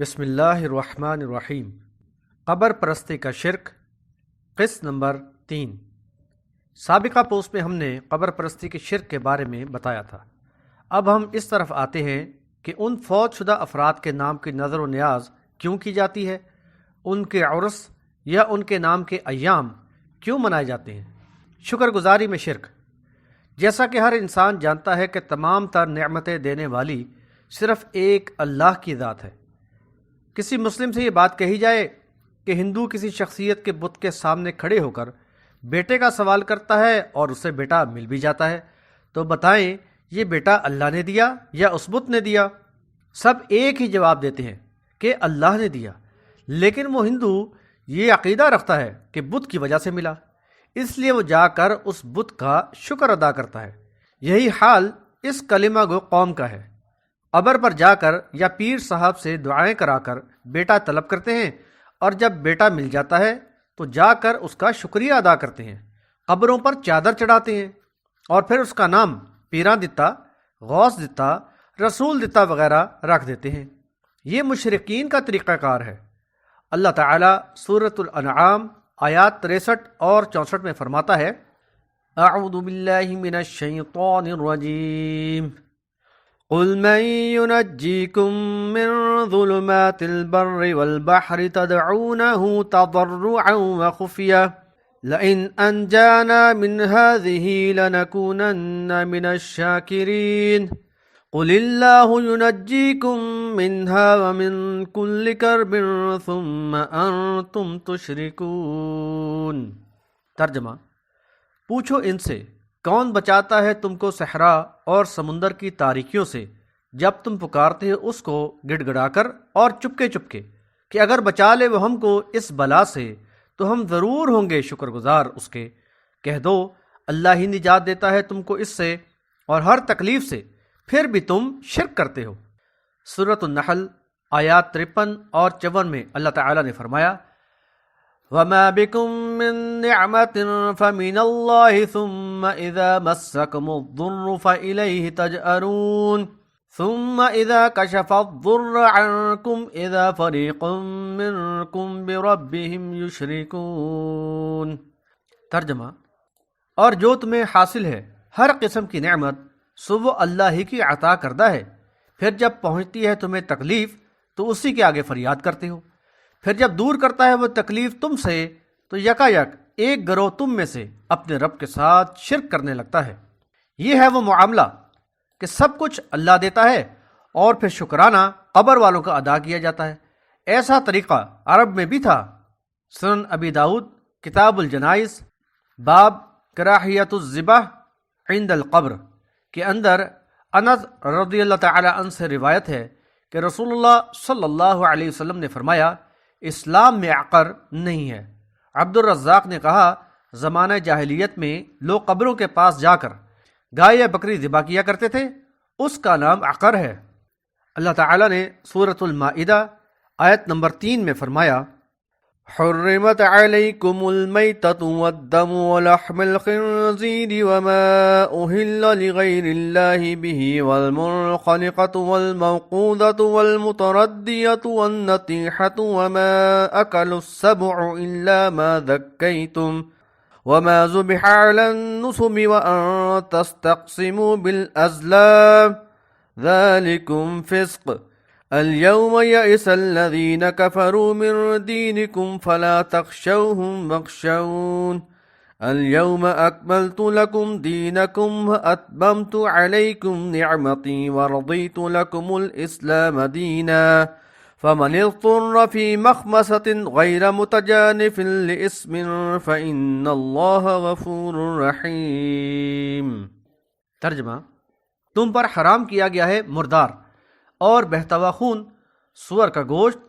بسم اللہ الرحمن الرحیم۔ قبر پرستی کا شرک، قسط نمبر 3۔ سابقہ پوسٹ میں ہم نے قبر پرستی کے شرک کے بارے میں بتایا تھا۔ اب ہم اس طرف آتے ہیں کہ ان فوت شدہ افراد کے نام کی نظر و نیاز کیوں کی جاتی ہے، ان کے عرس یا ان کے نام کے ایام کیوں منائے جاتے ہیں۔ شکر گزاری میں شرک۔ جیسا کہ ہر انسان جانتا ہے کہ تمام تر نعمتیں دینے والی صرف ایک اللہ کی ذات ہے۔ کسی مسلم سے یہ بات کہی جائے کہ ہندو کسی شخصیت کے بت کے سامنے کھڑے ہو کر بیٹے کا سوال کرتا ہے اور اسے بیٹا مل بھی جاتا ہے، تو بتائیں یہ بیٹا اللہ نے دیا یا اس بت نے دیا؟ سب ایک ہی جواب دیتے ہیں کہ اللہ نے دیا، لیکن وہ ہندو یہ عقیدہ رکھتا ہے کہ بت کی وجہ سے ملا، اس لیے وہ جا کر اس بت کا شکر ادا کرتا ہے۔ یہی حال اس کلمہ گو قوم کا ہے۔ قبر پر جا کر یا پیر صاحب سے دعائیں کرا کر بیٹا طلب کرتے ہیں، اور جب بیٹا مل جاتا ہے تو جا کر اس کا شکریہ ادا کرتے ہیں، قبروں پر چادر چڑھاتے ہیں، اور پھر اس کا نام پیراں دتا، غوث دتا، رسول دتا وغیرہ رکھ دیتے ہیں۔ یہ مشرکین کا طریقہ کار ہے۔ اللہ تعالیٰ سورۃ الانعام آیات 63 اور 64 میں فرماتا ہے: اعوذ باللہ من الشیطان الرجیم قل من ينجيكم من ظلمات البر والبحر تدعونه تضرعا وخفيا لئن أنجانا من هذه لنكونن من الشاكرين قل الله ينجيكم منها ومن كل كرب ثم أنتم تشركون۔ ترجمہ: پوچھو ان سے کون بچاتا ہے تم کو صحرا اور سمندر کی تاریکیوں سے جب تم پکارتے ہو اس کو گڑ گڑا کر اور چپکے چپکے، کہ اگر بچا لے وہ ہم کو اس بلا سے تو ہم ضرور ہوں گے شکر گزار اس کے۔ کہہ دو اللہ ہی نجات دیتا ہے تم کو اس سے اور ہر تکلیف سے، پھر بھی تم شرک کرتے ہو۔ سورۃ النحل آیات 53 اور 54 میں اللہ تعالیٰ نے فرمایا: وَمَا بِكُم مِّن نِّعْمَةٍ فَمِنَ اللَّهِ ثُمَّ إِذَا مَسَّكُمُ الضُّرُّ فَإِلَيْهِ تَجْأَرُونَ ثُمَّ إِذَا كَشَفَ الضُّرَّ عَنكُمْ إِذَا فَرِيقٌ مِّنكُمْ بِرَبِّهِمْ يُشْرِكُونَ۔ ترجمہ: اور جو تمہیں حاصل ہے ہر قسم کی نعمت سو وہ اللہ ہی کی عطا کردہ ہے، پھر جب پہنچتی ہے تمہیں تکلیف تو اسی کے آگے فریاد کرتے ہو، پھر جب دور کرتا ہے وہ تکلیف تم سے تو یکا یک ایک گروہ تم میں سے اپنے رب کے ساتھ شرک کرنے لگتا ہے۔ یہ ہے وہ معاملہ کہ سب کچھ اللہ دیتا ہے اور پھر شکرانہ قبر والوں کا ادا کیا جاتا ہے۔ ایسا طریقہ عرب میں بھی تھا۔ سنن ابی داؤد کتاب الجنائز باب کراہیت الذبح عند القبر کے اندر انس رضی اللہ تعالی عنہ سے روایت ہے کہ رسول اللہ صلی اللہ علیہ وسلم نے فرمایا: اسلام میں عقر نہیں ہے۔ عبد الرزاق نے کہا: زمانہ جاہلیت میں لوگ قبروں کے پاس جا کر گائے یا بکری ذبح کیا کرتے تھے، اس کا نام عقر ہے۔ اللہ تعالیٰ نے سورۃ المائدہ آیت نمبر 3 میں فرمایا: حرمت علیکم المیتۃ والدم ولحم الخنزیر وما اہل لغیر اللہ بہ والمنخنقۃ والموقوذۃ والمتردیۃ والنطیحۃ وما اکل السبع الا ما ذکیتم وما ذبح علی النصب وان تستقسموا بالازلام ذلکم فسق اليوم يئس الذين كفروا من دينكم فلا تخشوهم واخشون اليوم أكملت لكم دينكم وأتممت عليكم نعمتي ورضيت لكم الإسلام دينا فمن اضطر في مخمصة غير متجانف لإثم فإن الله غفور رحيم۔ ترجمہ: تم پر حرام کیا گیا ہے مردار اور بہتا ہوا خون، سور کا گوشت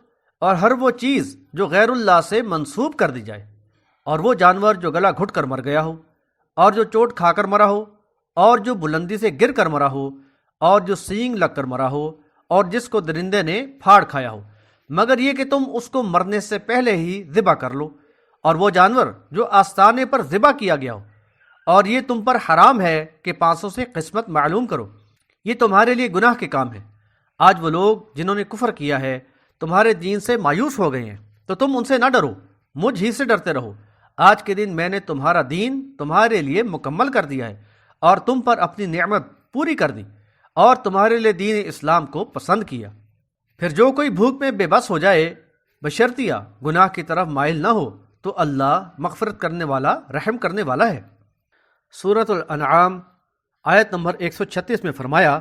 اور ہر وہ چیز جو غیر اللہ سے منسوب کر دی جائے، اور وہ جانور جو گلا گھٹ کر مر گیا ہو، اور جو چوٹ کھا کر مرا ہو، اور جو بلندی سے گر کر مرا ہو، اور جو سینگ لگ کر مرا ہو، اور جس کو درندے نے پھاڑ کھایا ہو، مگر یہ کہ تم اس کو مرنے سے پہلے ہی ذبح کر لو، اور وہ جانور جو آستانے پر ذبح کیا گیا ہو، اور یہ تم پر حرام ہے کہ پانسوں سے قسمت معلوم کرو۔ یہ تمہارے لیے گناہ کے کام ہے۔ آج وہ لوگ جنہوں نے کفر کیا ہے تمہارے دین سے مایوس ہو گئے ہیں، تو تم ان سے نہ ڈرو، مجھ ہی سے ڈرتے رہو۔ آج کے دن میں نے تمہارا دین تمہارے لیے مکمل کر دیا ہے اور تم پر اپنی نعمت پوری کر دی اور تمہارے لیے دین اسلام کو پسند کیا۔ پھر جو کوئی بھوک میں بے بس ہو جائے بشرطیہ گناہ کی طرف مائل نہ ہو تو اللہ مغفرت کرنے والا، رحم کرنے والا ہے۔ سورۃ الانعام آیت نمبر 136 میں فرمایا،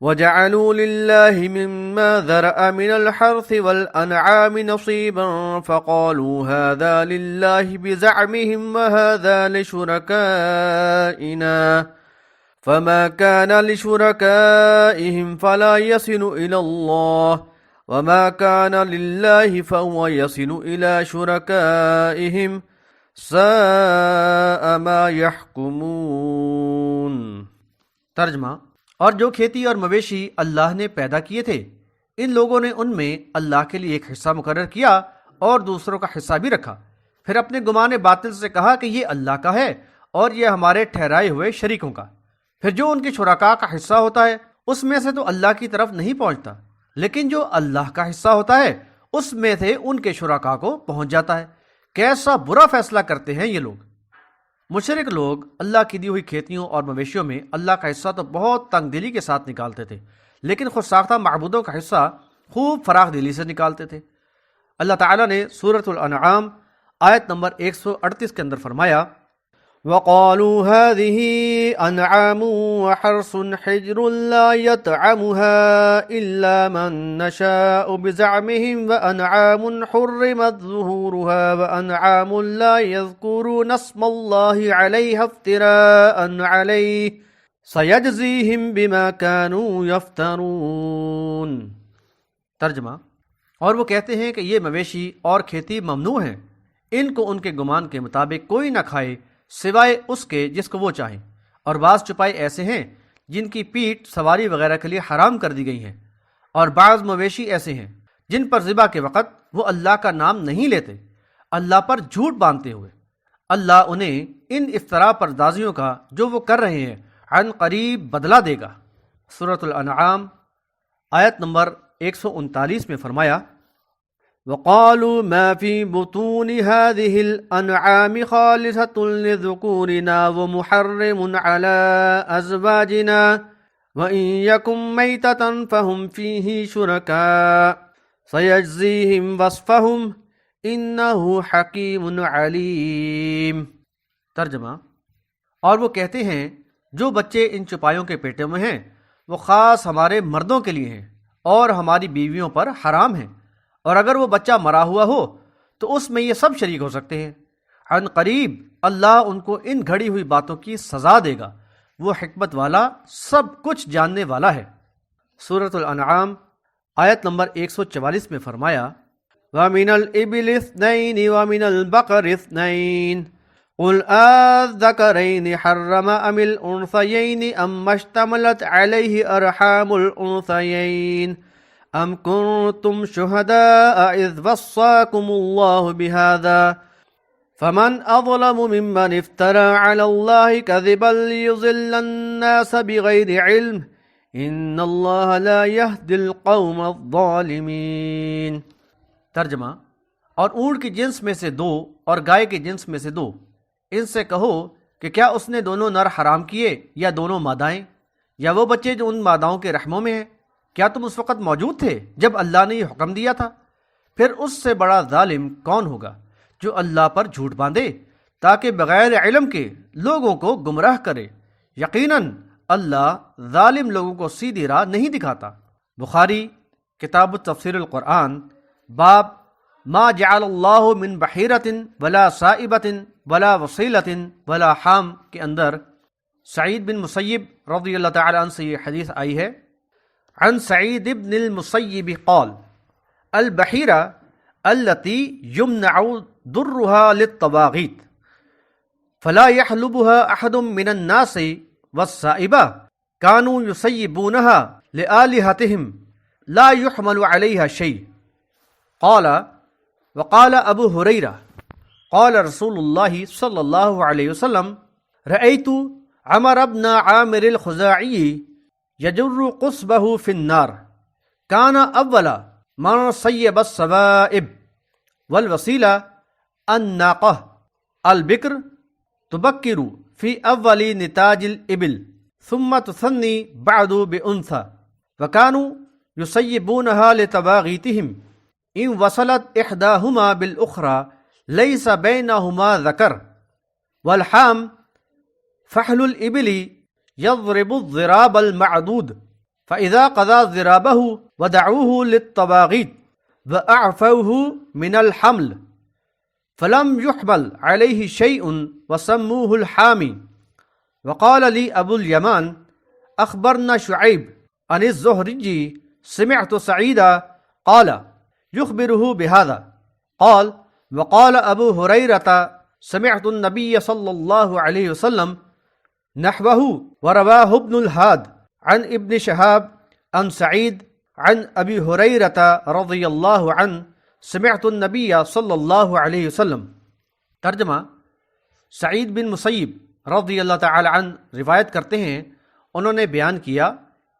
وَجَعَلُوا لِلَّهِ مِمَّا ذَرَأَ مِنَ الْحَرْثِ وَالْأَنْعَامِ نَصِيبًا فَقَالُوا هَذَا لِلَّهِ بِزَعْمِهِمْ وَهَذَا لِشُرَكَائِنَا فَمَا كَانَ لِشُرَكَائِهِمْ فَلَا يَصِلُ إِلَى اللَّهِ وَمَا كَانَ لِلَّهِ فَهُوَ يَصِلُ إِلَى شُرَكَائِهِمْ سَاءَ مَا يَحْكُمُونَ۔ ترجمہ: اور جو کھیتی اور مویشی اللہ نے پیدا کیے تھے، ان لوگوں نے ان میں اللہ کے لیے ایک حصہ مقرر کیا اور دوسروں کا حصہ بھی رکھا، پھر اپنے گمان باطل سے کہا کہ یہ اللہ کا ہے اور یہ ہمارے ٹھہرائے ہوئے شریکوں کا۔ پھر جو ان کے شرکاء کا حصہ ہوتا ہے اس میں سے تو اللہ کی طرف نہیں پہنچتا، لیکن جو اللہ کا حصہ ہوتا ہے اس میں سے ان کے شرکاء کو پہنچ جاتا ہے۔ کیسا برا فیصلہ کرتے ہیں یہ لوگ۔ مشرک لوگ اللہ کی دی ہوئی کھیتیوں اور مویشیوں میں اللہ کا حصہ تو بہت تنگ دلی کے ساتھ نکالتے تھے، لیکن خود ساختہ معبودوں کا حصہ خوب فراخ دلی سے نکالتے تھے۔ اللہ تعالیٰ نے سورۃ الانعام آیت نمبر 138 کے اندر فرمایا، وَقَالُوا هَذِهِ أَنْعَامٌ وَحَرْثٌ حِجْرٌ لَا يَطْعَمُهَا إِلَّا مَن نَّشَاءُ بِزَعْمِهِمْ وَأَنْعَامٌ حُرِّمَتْ ظُهُورُهَا وَأَنْعَامٌ لَا يَذْكُرُونَ اسْمَ اللَّهِ عَلَيْهَا افْتِرَاءً عَلَيْهِ سَيَجْزِيهِمْ بِمَا كَانُوا يَفْتَرُونَ۔ ترجمہ: اور وہ کہتے ہیں کہ یہ مویشی اور کھیتی ممنوع ہیں، ان کو ان کے گمان کے مطابق کوئی نہ کھائے سوائے اس کے جس کو وہ چاہیں، اور بعض چوپائے ایسے ہیں جن کی پیٹھ سواری وغیرہ کے لیے حرام کر دی گئی ہیں، اور بعض مویشی ایسے ہیں جن پر ذبح کے وقت وہ اللہ کا نام نہیں لیتے، اللہ پر جھوٹ باندھتے ہوئے۔ اللہ انہیں ان افتراء پردازیوں کا جو وہ کر رہے ہیں عن قریب بدلہ دے گا۔ سورۃ الانعام آیت نمبر 139 میں فرمایا، وَقَالُوا مَا فِي بُطُونِ هَذِهِ الْأَنْعَامِ خَالِصَةٌ لِذُكُورِنَا وَمُحَرَّمٌ عَلَىٰ أَزْوَاجِنَا وَإِن يَكُن مَيْتَةً فَهُمْ فِيهِ شُرَكَاءُ سَيَجْزِيهِمْ وَصْفَهُمْ إِنَّهُ حَكِيمٌ عَلِيمٌ۔ ترجمہ: اور وہ کہتے ہیں جو بچے ان چوپایوں کے پیٹوں میں ہیں وہ خاص ہمارے مردوں کے لیے ہیں اور ہماری بیویوں پر حرام ہیں، اور اگر وہ بچہ مرا ہوا ہو تو اس میں یہ سب شریک ہو سکتے ہیں۔ عن قریب اللہ ان کو ان گھڑی ہوئی باتوں کی سزا دے گا، وہ حکمت والا، سب کچھ جاننے والا ہے۔ سورۃ الانعام آیت نمبر 144 میں فرمایا، وَمِنَ الْإِبِلِ اثْنَيْنِ وَمِنَ الْبَقَرِ اثْنَيْنِ قُلْ آلذَّكَرَيْنِ حَرَّمَ أَمِ الْأُنْثَيَيْنِ أَمَّا اشْتَمَلَتْ عَلَيْهِ أَرْحَامُ الْأُنْثَيَيْنِ أَمْ كُنْتُمْ شُهَدَاءَ إِذْ وَصَّاكُمُ اللَّهُ بِهَذَا فَمَنْ أَظْلَمُ مِمَّنِ افْتَرَى عَلَى اللَّهِ كَذِبًا لِيُضِلَّ النَّاسَ بِغَيْرِ عِلْمٍ إِنَّ اللَّهَ لَا يَهْدِي الْقَوْمَ الظَّالِمِينَ۔ ترجمہ: اور اونٹ کی جنس میں سے دو اور گائے کی جنس میں سے دو، ان سے کہو کہ کیا اس نے دونوں نر حرام کیے یا دونوں مادائیں، یا وہ بچے جو ان ماداؤں کے رحموں میں ہیں؟ کیا تم اس وقت موجود تھے جب اللہ نے یہ حکم دیا تھا؟ پھر اس سے بڑا ظالم کون ہوگا جو اللہ پر جھوٹ باندھے تاکہ بغیر علم کے لوگوں کو گمراہ کرے؟ یقیناً اللہ ظالم لوگوں کو سیدھی راہ نہیں دکھاتا۔ بخاری کتاب تفسیر القرآن باب ما جعل اللہ من بحیرۃ ولا سائبۃ ولا وصیلۃ ولا حام کے اندر سعید بن مسیب رضی اللہ تعالی عنہ سے یہ حدیث آئی ہے، عن سعید بن المسیب قال البحیرہ التي يمنع ضرها للطواغیت فلا يحلبها احد من الناس والسائبہ كانوا يسيبونها لآلهتهم لا يحمل عليها شيء قال وقال ابو هريرہ قال رسول اللہ صلی اللہ علیہ وسلم رأيت عمر بن عامر الخزاعی يجر قصبه في النار كان أول من صیب الصوائب والوسیلہ الناقہ البکر تبکر فی اول نتاج الابل ثم تثنی بعد بانثى وكانوا يصيبونها لتواغيتهم ان وصلت احداهما بالاخرى ليس بينهما ذكر والحام فحل الابل يضرب الضراب المعدود فاذا قضى ضرابه ودعوه للطواغيت واعفوه من الحمل فلم يحمل عليه شيء وسموه الحامي وقال لي ابو اليمان اخبرنا شعيب عن الزهري سمعت سعيدا قال يخبره بهذا قال وقال ابو هريرة سمعت النبي صلى الله عليه وسلم نحوه ورواه ابن الهاد عن ابن شهاب عن سعيد عن ابي هريرة رضي الله عنه سمعت النبي صلی اللہ علیہ وسلم۔ ترجمہ: سعید بن مسیب رضی اللہ تعالی عنہ روایت کرتے ہیں، انہوں نے بیان کیا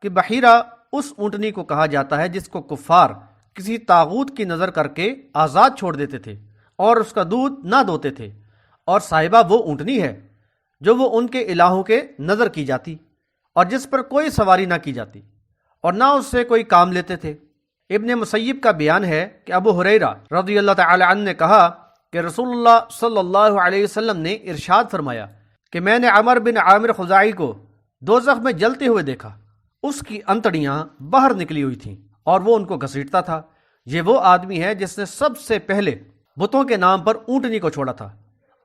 کہ بحیرہ اس اونٹنی کو کہا جاتا ہے جس کو کفار کسی طاغوت کی نظر کر کے آزاد چھوڑ دیتے تھے اور اس کا دودھ نہ دوتے تھے، اور صاحبہ وہ اونٹنی ہے جو وہ ان کے الہوں کے نظر کی جاتی اور جس پر کوئی سواری نہ کی جاتی اور نہ اس سے کوئی کام لیتے تھے۔ ابن مسیب کا بیان ہے کہ ابو ہریرہ رضی اللہ تعالی عنہ نے کہا کہ رسول اللہ صلی اللہ علیہ وسلم نے ارشاد فرمایا کہ میں نے عمر بن عامر خزاعی کو دوزخ میں جلتے ہوئے دیکھا، اس کی انتڑیاں باہر نکلی ہوئی تھیں اور وہ ان کو گھسیٹتا تھا۔ یہ وہ آدمی ہے جس نے سب سے پہلے بتوں کے نام پر اونٹنی کو چھوڑا تھا،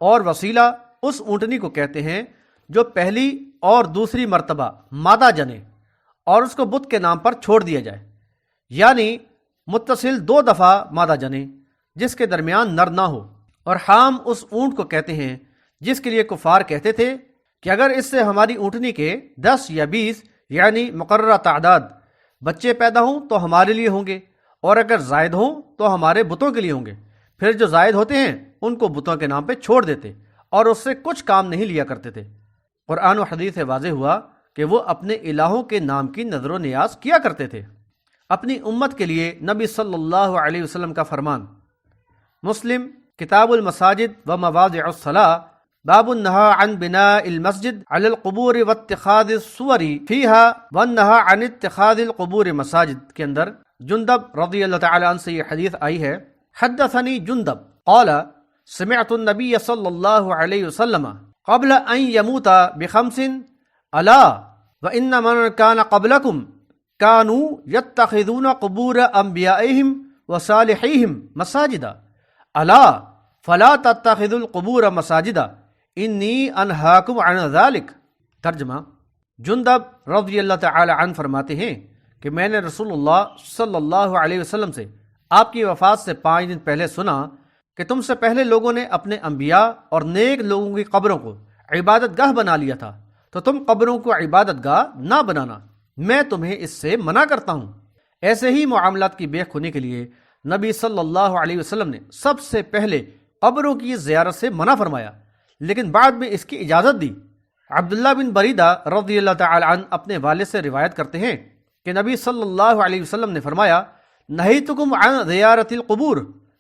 اور وسیلہ اس اونٹنی کو کہتے ہیں جو پہلی اور دوسری مرتبہ مادہ جنے اور اس کو بت کے نام پر چھوڑ دیا جائے، یعنی متصل 2 دفعہ مادہ جنے جس کے درمیان نر نہ ہو۔ اور حام اس اونٹ کو کہتے ہیں جس کے لیے کفار کہتے تھے کہ اگر اس سے ہماری اونٹنی کے 10 یا 20 یعنی مقررہ تعداد بچے پیدا ہوں تو ہمارے لیے ہوں گے، اور اگر زائد ہوں تو ہمارے بتوں کے لیے ہوں گے۔ پھر جو زائد ہوتے ہیں ان کو بتوں کے نام پہ چھوڑ دیتے اور اس سے کچھ کام نہیں لیا کرتے تھے۔ قرآن و حدیث سے واضح ہوا کہ وہ اپنے الہوں کے نام کی نظر و نیاز کیا کرتے تھے۔ اپنی امت کے لیے نبی صلی اللہ علیہ وسلم کا فرمان۔ مسلم کتاب المساجد و مواضع الصلاة باب النهى عن بناء المسجد على القبور واتخاذ الصور فيها والنهى عن اتخاذ القبور مساجد کے اندر جندب رضی اللہ تعالی عنہ سے یہ حدیث آئی ہے۔ حدثني جندب قال سمعت النبي صلی اللہ علیہ وسلم قبل ان يموت بخمس الا وان من كان قبلكم كانوا يتخذون قبور انبيائهم وصالحيهم مساجدا الا فلا تتخذوا القبور مساجدا انی انہاکم عن ذلک۔ ترجمہ: جندب رضی اللہ تعالی عنہ فرماتے ہیں کہ میں نے رسول اللہ صلی اللہ علیہ وسلم سے آپ کی وفات سے 5 دن پہلے سنا کہ تم سے پہلے لوگوں نے اپنے انبیاء اور نیک لوگوں کی قبروں کو عبادت گاہ بنا لیا تھا، تو تم قبروں کو عبادت گاہ نہ بنانا، میں تمہیں اس سے منع کرتا ہوں۔ ایسے ہی معاملات کی بیخ کھونے کے لیے نبی صلی اللہ علیہ وسلم نے سب سے پہلے قبروں کی زیارت سے منع فرمایا، لیکن بعد میں اس کی اجازت دی۔ عبداللہ بن بریدہ رضی اللہ تعالی عنہ اپنے والد سے روایت کرتے ہیں کہ نبی صلی اللہ علیہ وسلم نے فرمایا نہیتکم عن زیارت القبور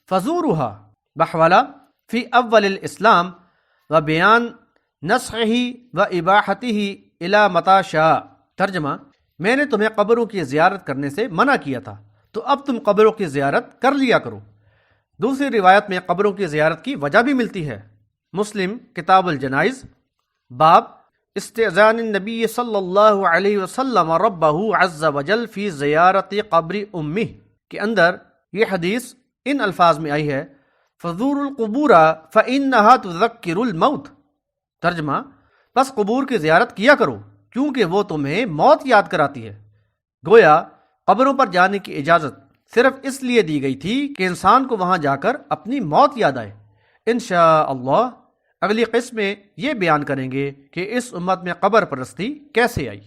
فزورها بحوالہ فی اول الاسلام و بیان نسخہ و اباحتہ الی متی شاء۔ ترجمہ: میں نے تمہیں قبروں کی زیارت کرنے سے منع کیا تھا، تو اب تم قبروں کی زیارت کر لیا کرو۔ دوسری روایت میں قبروں کی زیارت کی وجہ بھی ملتی ہے۔ مسلم کتاب الجنائز باب استئذان النبی صلی اللہ علیہ وسلم ربہ عز وجل فی زیارت قبر امہ کے اندر یہ حدیث ان الفاظ میں آئی ہے فزور القبور فانہا تذکر الموت۔ ترجمہ: بس قبور کی زیارت کیا کرو کیونکہ وہ تمہیں موت یاد کراتی ہے۔ گویا قبروں پر جانے کی اجازت صرف اس لیے دی گئی تھی کہ انسان کو وہاں جا کر اپنی موت یاد آئے۔ انشاءاللہ اگلی قسم میں یہ بیان کریں گے کہ اس امت میں قبر پرستی کیسے آئی۔